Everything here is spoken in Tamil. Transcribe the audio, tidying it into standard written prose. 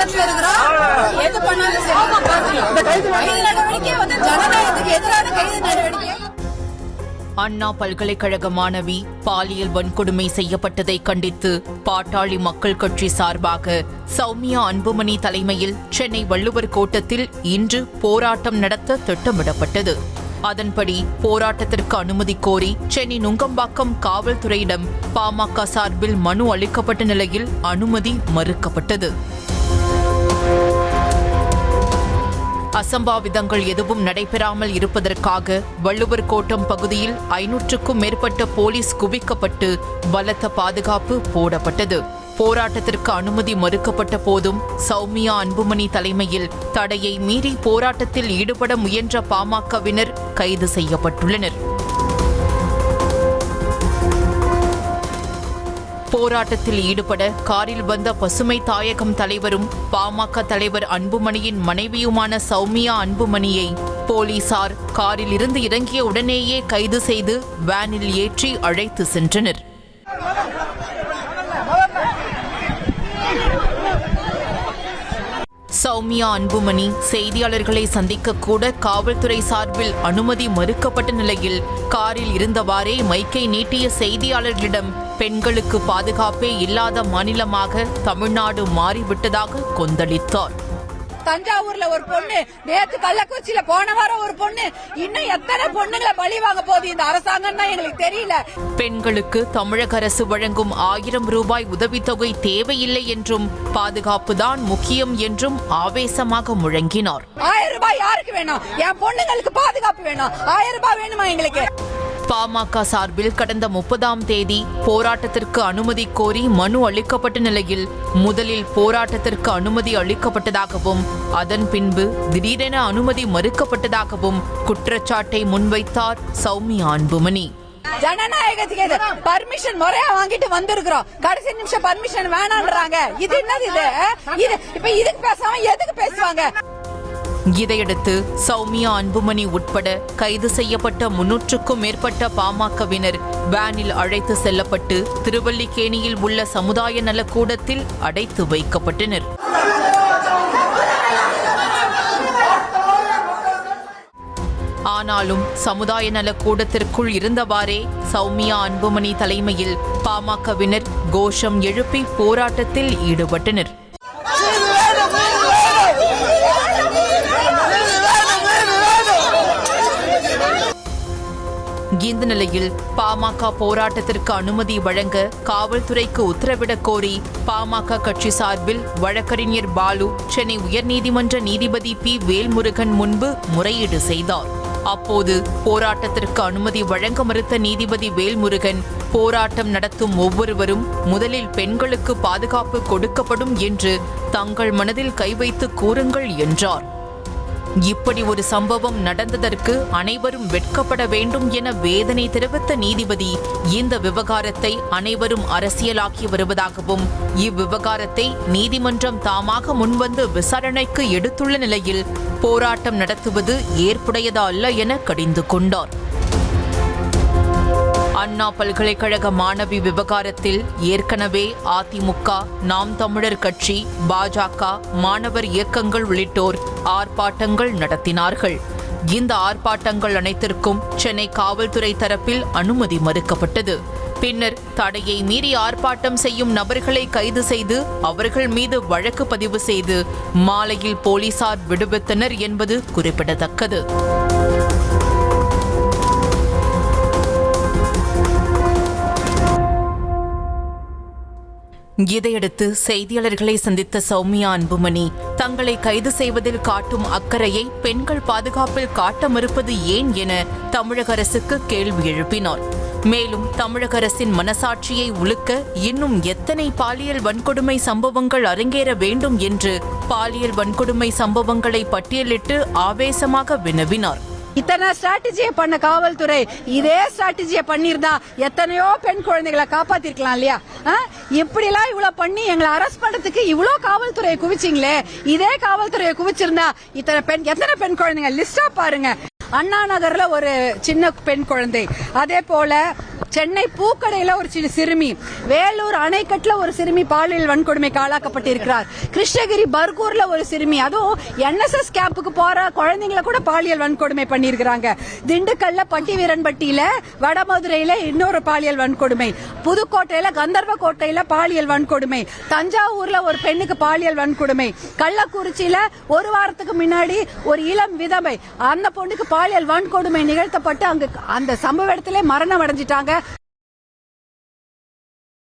களத்துல இருக்கிறோம். எது பண்ணாலும் சரி கைது நடவடிக்கை வந்து ஜனநாயகத்துக்கு எதிரான கைது நடவடிக்கை. அண்ணா பல்கலைக்கழக மாணவி பாலியல் வன்கொடுமை செய்யப்பட்டதை கண்டித்து பாட்டாளி மக்கள் கட்சி சார்பாக சௌமியா அன்புமணி தலைமையில் சென்னை வள்ளுவர் கோட்டத்தில் இன்று போராட்டம் நடத்த திட்டமிடப்பட்டது. அதன்படி போராட்டத்திற்கு அனுமதி கோரி சென்னை நுங்கம்பாக்கம் காவல்துறையிடம் பாமக சார்பில் மனு அளிக்கப்பட்ட நிலையில் அனுமதி மறுக்கப்பட்டது. அசம்பாவிதங்கள் எதுவும் நடைபெறாமல் இருப்பதற்காக வள்ளுவர் கோட்டம் பகுதியில் 500க்கும் மேற்பட்ட போலீஸ் குவிக்கப்பட்டு பலத்த பாதுகாப்பு போடப்பட்டது. போராட்டத்திற்கு அனுமதி மறுக்கப்பட்ட போதும் சௌமியா அன்புமணி தலைமையில் தடையை மீறி போராட்டத்தில் ஈடுபட முயன்ற பாமகவினர் கைது செய்யப்பட்டுள்ளனர். போராட்டத்தில் ஈடுபட காரில் வந்த பசுமை தாயகம் தலைவரும் பாமக தலைவர் அன்புமணியின் மனைவியுமான சௌமியா அன்புமணியை போலீசார் காரில் இருந்து இறங்கிய உடனேயே கைது செய்து வேனில் ஏற்றி அழைத்து சென்றனர். சௌமியா அன்புமணி செய்தியாளர்களை சந்திக்க கூட காவல்துறை சார்பில் அனுமதி மறுக்கப்பட்ட நிலையில் காரில் இருந்தவாறே மைக்கை நீட்டிய செய்தியாளர்களிடம் பெண்களுக்கு பாதுகாப்பே இல்லாத மாநிலமாக தமிழ்நாடு மாறிவிட்டதாக கொந்தளித்தார். தஞ்சாவூர்ல ஒரு பொண்ணு, நேத்து கள்ளக்குறிச்சியில போன வாரம் ஒரு பொண்ணு, இன்னும் எத்தனை பொண்ணுங்களை பழி வாங்க போகுது இந்த அரசாங்கம் எங்களுக்கு தெரியல. பெண்களுக்கு தமிழக அரசு வழங்கும் 1000 ரூபாய் உதவித்தொகை தேவையில்லை என்றும் பாதுகாப்புதான் முக்கியம் என்றும் ஆவேசமாக முழங்கினார். 1000 ரூபாய் யாருக்கு வேணும்? என் பொண்ணுங்களுக்கு பாதுகாப்பு வேணும். 1000 ரூபாய் வேணுமா எங்களுக்கு? பாமக சார்பில் கடந்த 30ஆம் தேதி போராட்டத்திற்கு அனுமதி கோரி மனு அளிக்கப்பட்ட நிலையில் முதலில் போராட்டத்திற்கு அனுமதி அளிக்கப்பட்டதாகவும் அதன் பின்பு திடீரென அனுமதி மறுக்கப்பட்டதாகவும் குற்றச்சாட்டை முன்வைத்தார் சௌமியா அன்புமணி. ஜனநாயகத்துக்கு பர்மிஷன் முறையா வாங்கிட்டு வந்திருக்கிறோம், கடைசி நிமிஷம் பர்மிஷன் வேணான்றாங்க. இது என்னது? இது இப்ப இதுக்கு பேசாம எதுக்கு பேசுவாங்க? இதையடுத்து சௌமியா அன்புமணி உட்பட கைது செய்யப்பட்ட 300க்கும் மேற்பட்ட பாமகவினர் வேனில் அழைத்து செல்லப்பட்டு திருவல்லிக்கேணியில் உள்ள சமுதாய நலக்கூடத்தில் அடைத்து வைக்கப்பட்டனர். ஆனாலும் சமுதாய நலக்கூடத்திற்குள் இருந்தவாறே சௌமியா அன்புமணி தலைமையில் பாமகவினர் கோஷம் எழுப்பி போராட்டத்தில் ஈடுபட்டனர். இந்த நிலையில் பாமக போராட்டத்திற்கு அனுமதி வழங்க காவல்துறைக்கு உத்தரவிடக் கோரி பாமக கட்சி சார்பில் வழக்கறிஞர் பாலு சென்னை உயர்நீதிமன்ற நீதிபதி பி வேல்முருகன் முன்பு முறையீடு செய்தார். அப்போது போராட்டத்திற்கு அனுமதி வழங்க மறுத்த நீதிபதி வேல்முருகன் போராட்டம் நடத்தும் ஒவ்வொருவரும் முதலில் பெண்களுக்கு பாதுகாப்பு கொடுக்கப்படும் என்று தங்கள் மனதில் கை வைத்து கூறுங்கள் என்றார். இப்படி ஒரு சம்பவம் நடந்ததற்கு அனைவரும் வெட்கப்பட வேண்டும் என வேதனை தெரிவித்த நீதிபதி இந்த விவகாரத்தை அனைவரும் அரசியலாக்கி வருவதாகவும் இவ்விவகாரத்தை நீதிமன்றம் தாமாக முன்வந்து விசாரணைக்கு எடுத்துள்ள நிலையில் போராட்டம் நடத்துவது ஏற்புடையதா அல்ல என கடிந்து கொண்டார். அண்ணா பல்கலைக்கழக மாணவி விவகாரத்தில் ஏற்கனவே அதிமுக, நாம் தமிழர் கட்சி, பாஜக, மாணவர் இயக்கங்கள் உள்ளிட்டோர் ஆர்ப்பாட்டங்கள் நடத்தினார்கள். இந்த ஆர்ப்பாட்டங்கள் அனைத்திற்கும் சென்னை காவல்துறை தரப்பில் அனுமதி மறுக்கப்பட்டது. பின்னர் தடையை மீறி ஆர்ப்பாட்டம் செய்யும் நபர்களை கைது செய்து அவர்கள் மீது வழக்கு பதிவு செய்து மாலையில் போலீசார் விடுவித்தனர் என்பது குறிப்பிடத்தக்கது. இதையடுத்து செய்தியாளர்களை சந்தித்த சௌமியா அன்புமணி தங்களை கைது செய்வதில் காட்டும் அக்கறையை பெண்கள் பாதுகாப்பில் காட்ட மறுப்பது ஏன் என தமிழக அரசுக்கு கேள்வி எழுப்பினார். மேலும் தமிழக அரசின் மனசாட்சியை உலுக்க இன்னும் எத்தனை பாலியல் வன்கொடுமை சம்பவங்கள் அரங்கேற வேண்டும் என்று பாலியல் வன்கொடுமை சம்பவங்களை பட்டியலிட்டு ஆவேசமாக வினவினார். இத்தனை ஸ்ட்ராட்டஜியை பண்ண காவல்துறை இதே ஸ்ட்ராட்டஜியை பண்ணிருந்தா எத்தனையோ பெண் குழந்தைகளை காப்பாத்திருக்கலாம் இல்லையா? இப்படி எல்லாம் இவ்வளவு பண்ணி எங்களை அரெஸ்ட் பண்றதுக்கு இவ்வளவு காவல்துறையை குவிச்சிங்களே, இதே காவல்துறையை குவிச்சிருந்தா எத்தனை பெண் குழந்தைங்க லிஸ்டா பாருங்க. அண்ணா நகர்ல ஒரு சின்ன பெண் குழந்தை, அதே போல சென்னை பூக்கடையில ஒரு சிறுமி, வேலூர் அணைக்கட்டுல ஒரு சிறுமி பாலியல் வன்கொடுமைக்கு ஆளாக்கப்பட்டிருக்கிறார். கிருஷ்ணகிரி பர்கூர்ல ஒரு சிறுமி, அதுவும் NSS கேம்புக்கு போற குழந்தைங்களை கூட பாலியல் வன்கொடுமை பண்ணிருக்காங்க. திண்டுக்கல்ல பட்டிவீரன்பட்டியில, வடமதுரையில இன்னொரு பாலியல் வன்கொடுமை, புதுக்கோட்டையில கந்தர்வ கோட்டையில பாலியல் வன்கொடுமை, தஞ்சாவூர்ல ஒரு பெண்ணுக்கு பாலியல் வன்கொடுமை, கள்ளக்குறிச்சியில ஒரு வாரத்துக்கு முன்னாடி ஒரு இளம் விதவை, அந்த பொண்ணுக்கு பாலியல் வன்கொடுமை நிகழ்த்தப்பட்டு அங்க அந்த சம்பவ இடத்திலே மரணம் அடைஞ்சிட்டாங்க.